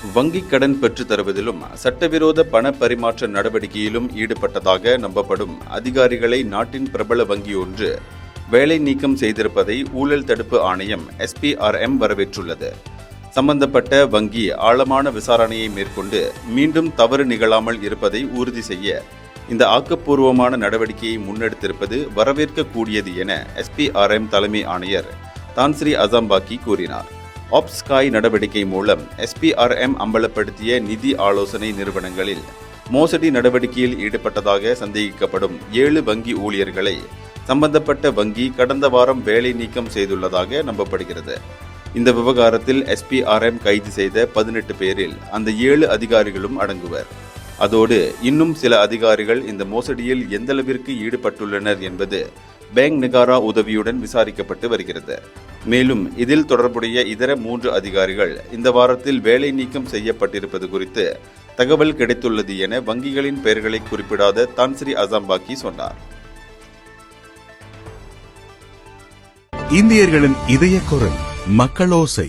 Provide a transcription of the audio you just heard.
வங்கிக் கடன் பெற்றுத் தருவதிலும் சட்டவிரோத பண பரிமாற்ற நடவடிக்கையிலும் ஈடுபட்டதாக நம்பப்படும் அதிகாரிகளை நாட்டின் பிரபல வங்கி ஒன்று வேலை நீக்கம் செய்திருப்பதை ஊழல் தடுப்பு ஆணையம் SPRM வரவேற்றுள்ளது. சம்பந்தப்பட்ட வங்கி ஆழமான விசாரணையை மேற்கொண்டு மீண்டும் தவறு நிகழாமல் இருப்பதை உறுதி செய்ய இந்த ஆக்கப்பூர்வமான நடவடிக்கையை முன்னெடுத்திருப்பது வரவேற்கக்கூடியது என SPRM தலைமை ஆணையர் தான்ஸ்ரீ அசாம்பாக்கி கூறினார். ஆப்ஸ்காய் நடவடிக்கை மூலம் SPRM அம்பலப்படுத்திய நிதி ஆலோசனை நிறுவனங்களில் மோசடி நடவடிக்கையில் ஈடுபட்டதாக சந்தேகிக்கப்படும் 7 வங்கி ஊழியர்களை சம்பந்தப்பட்ட வங்கி கடந்த வாரம் வேலை நீக்கம் செய்துள்ளதாக நம்பப்படுகிறது. இந்த விவகாரத்தில் SPRM கைது செய்த 18 பேரில் அந்த 7 அதிகாரிகளும் அடங்குவர். அதோடு இன்னும் சில அதிகாரிகள் இந்த மோசடியில் எந்தளவிற்கு ஈடுபட்டுள்ளனர் என்பது பேங்க் நிகாரா உதவியுடன் விசாரிக்கப்பட்டு வருகிறது. மேலும் இதில் தொடர்புடைய இதர 3 அதிகாரிகள் இந்த வாரத்தில் வேலை நீக்கம் செய்யப்பட்டிருப்பது குறித்து தகவல் கிடைத்துள்ளது என வங்கிகளின் பெயர்களை குறிப்பிடாத தான்ஸ்ரீ அசாம்பாக்கி சொன்னார். இந்தியர்களின் இதய குரல் மக்களோசை.